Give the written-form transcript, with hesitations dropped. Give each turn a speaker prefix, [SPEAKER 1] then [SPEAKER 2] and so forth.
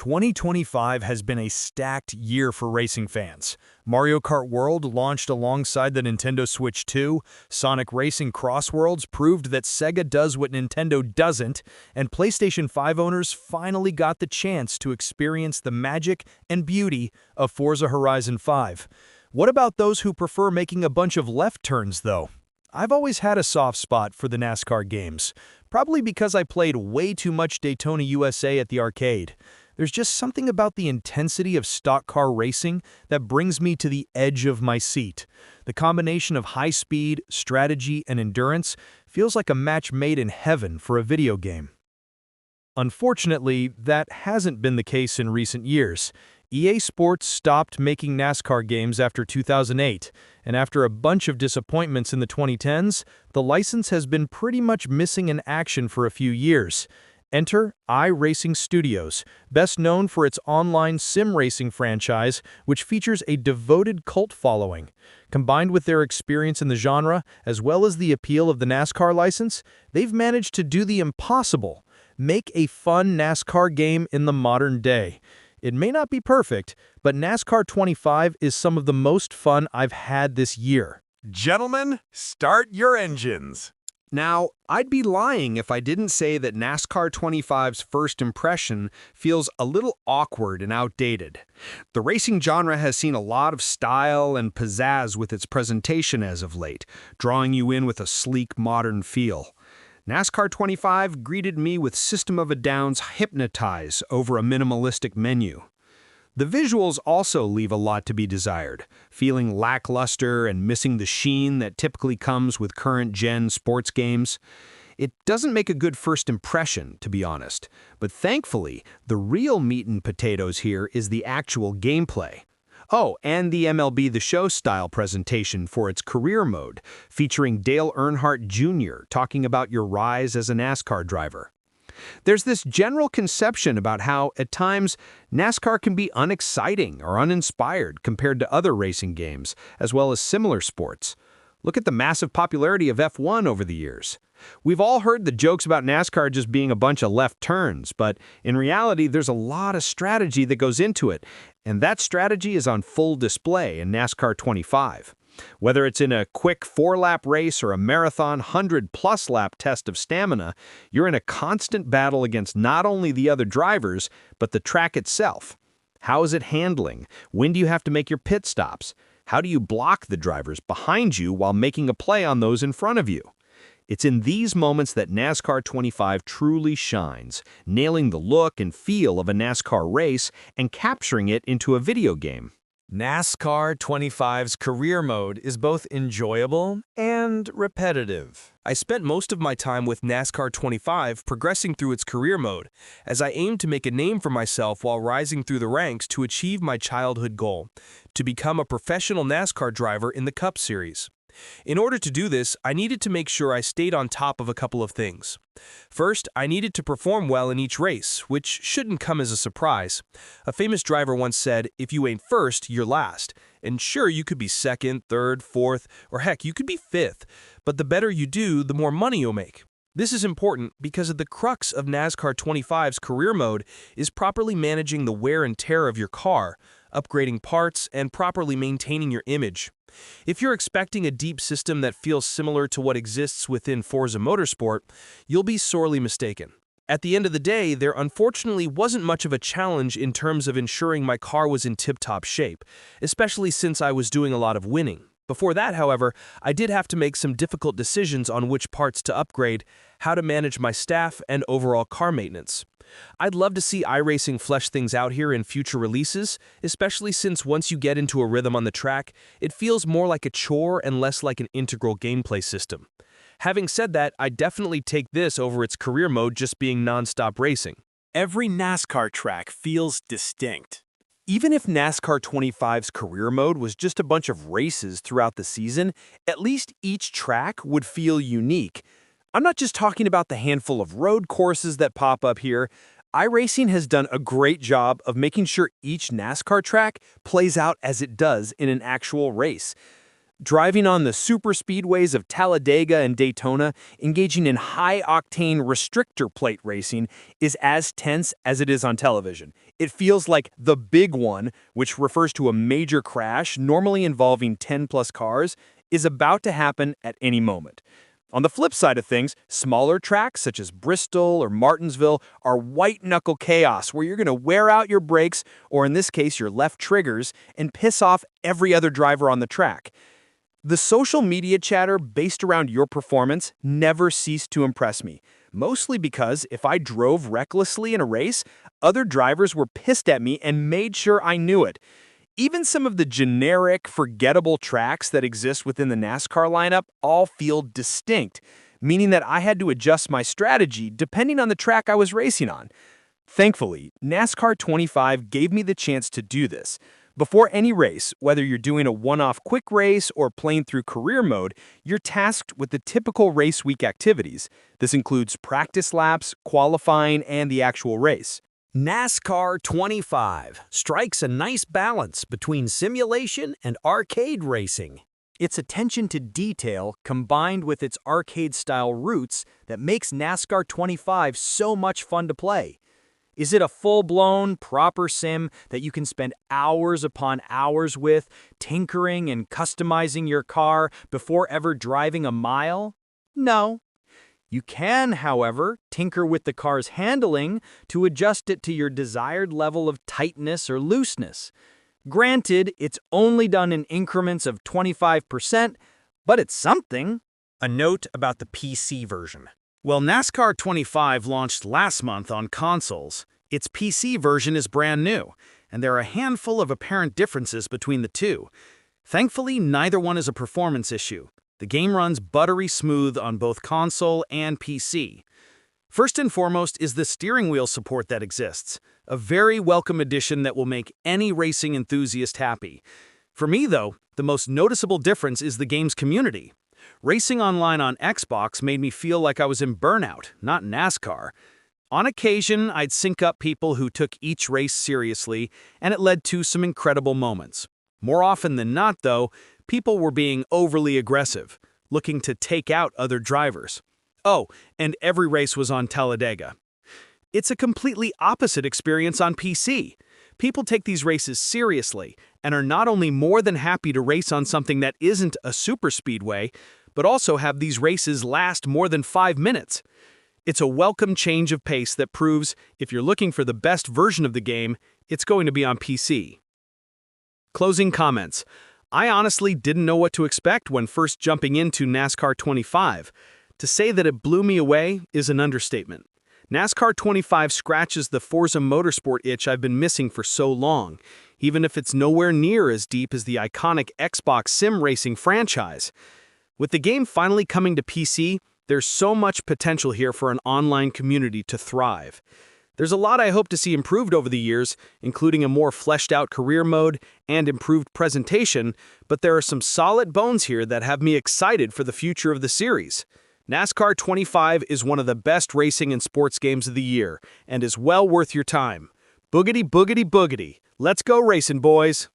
[SPEAKER 1] 2025 has been a stacked year for racing fans. Mario Kart World launched alongside the Nintendo Switch 2, Sonic Racing Cross Worlds proved that Sega does what Nintendo doesn't, and PlayStation 5 owners finally got the chance to experience the magic and beauty of Forza Horizon 5. What about those who prefer making a bunch of left turns, though? I've always had a soft spot for the NASCAR games, probably because I played way too much Daytona USA at the arcade. There's just something about the intensity of stock car racing that brings me to the edge of my seat. The combination of high speed, strategy, and endurance feels like a match made in heaven for a video game. Unfortunately, that hasn't been the case in recent years. EA Sports stopped making NASCAR games after 2008, and after a bunch of disappointments in the 2010s, the license has been pretty much missing in action for a few years. Enter iRacing Studios, best known for its online sim racing franchise, which features a devoted cult following. Combined with their experience in the genre, as well as the appeal of the NASCAR license, they've managed to do the impossible: make a fun NASCAR game in the modern day. It may not be perfect, but NASCAR 25 is some of the most fun I've had this year.
[SPEAKER 2] Gentlemen, start your engines. Now, I'd be lying if I didn't say that NASCAR 25's first impression feels a little awkward and outdated. The racing genre has seen a lot of style and pizzazz with its presentation as of late, drawing you in with a sleek, modern feel. NASCAR 25 greeted me with System of a Down's Hypnotize over a minimalistic menu. The visuals also leave a lot to be desired, feeling lackluster and missing the sheen that typically comes with current-gen sports games. It doesn't make a good first impression, to be honest, but thankfully, the real meat and potatoes here is the actual gameplay. Oh, and the MLB The Show-style presentation for its career mode, featuring Dale Earnhardt Jr. talking about your rise as a NASCAR driver. There's this general conception about how, at times, NASCAR can be unexciting or uninspired compared to other racing games, as well as similar sports. Look at the massive popularity of F1 over the years. We've all heard the jokes about NASCAR just being a bunch of left turns, but in reality, there's a lot of strategy that goes into it, and that strategy is on full display in NASCAR 25. Whether it's in a quick 4-lap race or a marathon 100-plus lap test of stamina, you're in a constant battle against not only the other drivers, but the track itself. How is it handling? When do you have to make your pit stops? How do you block the drivers behind you while making a play on those in front of you? It's in these moments that NASCAR 25 truly shines, nailing the look and feel of a NASCAR race and capturing it into a video game.
[SPEAKER 1] NASCAR 25's career mode is both enjoyable and repetitive.
[SPEAKER 3] I spent most of my time with NASCAR 25 progressing through its career mode, as I aimed to make a name for myself while rising through the ranks to achieve my childhood goal, to become a professional NASCAR driver in the Cup Series. In order to do this, I needed to make sure I stayed on top of a couple of things. First, I needed to perform well in each race, which shouldn't come as a surprise. A famous driver once said, "If you ain't first, you're last." And sure, you could be second, third, fourth, or heck, you could be fifth. But the better you do, the more money you'll make. This is important because the crux of NASCAR 25's career mode is properly managing the wear and tear of your car, upgrading parts, and properly maintaining your image. If you're expecting a deep system that feels similar to what exists within Forza Motorsport, you'll be sorely mistaken. At the end of the day, there unfortunately wasn't much of a challenge in terms of ensuring my car was in tip-top shape, especially since I was doing a lot of winning. Before that, however, I did have to make some difficult decisions on which parts to upgrade, how to manage my staff, and overall car maintenance. I'd love to see iRacing flesh things out here in future releases, especially since once you get into a rhythm on the track, it feels more like a chore and less like an integral gameplay system. Having said that, I definitely take this over its career mode just being non-stop racing.
[SPEAKER 4] Every NASCAR track feels distinct. Even if NASCAR 25's career mode was just a bunch of races throughout the season, at least each track would feel unique. I'm not just talking about the handful of road courses that pop up here. iRacing has done a great job of making sure each NASCAR track plays out as it does in an actual race. Driving on the superspeedways of Talladega and Daytona, engaging in high-octane restrictor plate racing is as tense as it is on television. It feels like the big one, which refers to a major crash normally involving 10-plus cars, is about to happen at any moment. On the flip side of things, smaller tracks such as Bristol or Martinsville are white-knuckle chaos where you're going to wear out your brakes, or in this case your left triggers, and piss off every other driver on the track. The social media chatter based around your performance never ceased to impress me, mostly because if I drove recklessly in a race, other drivers were pissed at me and made sure I knew it. Even some of the generic, forgettable tracks that exist within the NASCAR lineup all feel distinct, meaning that I had to adjust my strategy depending on the track I was racing on. Thankfully, NASCAR 25 gave me the chance to do this. Before any race, whether you're doing a one-off quick race or playing through career mode, you're tasked with the typical race week activities. This includes practice laps, qualifying, and the actual race.
[SPEAKER 1] NASCAR 25 strikes a nice balance between simulation and arcade racing. Its attention to detail combined with its arcade-style roots that makes NASCAR 25 so much fun to play. Is it a full-blown, proper sim that you can spend hours upon hours with, tinkering and customizing your car before ever driving a mile? No. You can, however, tinker with the car's handling to adjust it to your desired level of tightness or looseness. Granted, it's only done in increments of 25%, but it's something. A note about the PC version. While NASCAR 25 launched last month on consoles, its PC version is brand new, and there are a handful of apparent differences between the two. Thankfully, neither one is a performance issue. The game runs buttery smooth on both console and PC. First and foremost is the steering wheel support that exists, a very welcome addition that will make any racing enthusiast happy. For me, though, the most noticeable difference is the game's community. Racing online on Xbox made me feel like I was in Burnout, not NASCAR. On occasion, I'd sync up people who took each race seriously, and it led to some incredible moments. More often than not, though, people were being overly aggressive, looking to take out other drivers. Oh, and every race was on Talladega. It's a completely opposite experience on PC. People take these races seriously and are not only more than happy to race on something that isn't a superspeedway, but also have these races last more than 5 minutes. It's a welcome change of pace that proves if you're looking for the best version of the game, it's going to be on PC. Closing comments. I honestly didn't know what to expect when first jumping into NASCAR 25. To say that it blew me away is an understatement. NASCAR 25 scratches the Forza Motorsport itch I've been missing for so long, even if it's nowhere near as deep as the iconic Xbox sim racing franchise. With the game finally coming to PC, there's so much potential here for an online community to thrive. There's a lot I hope to see improved over the years, including a more fleshed-out career mode and improved presentation, but there are some solid bones here that have me excited for the future of the series. NASCAR 25 is one of the best racing and sports games of the year, and is well worth your time. Boogity, boogity, boogity. Let's go racing, boys!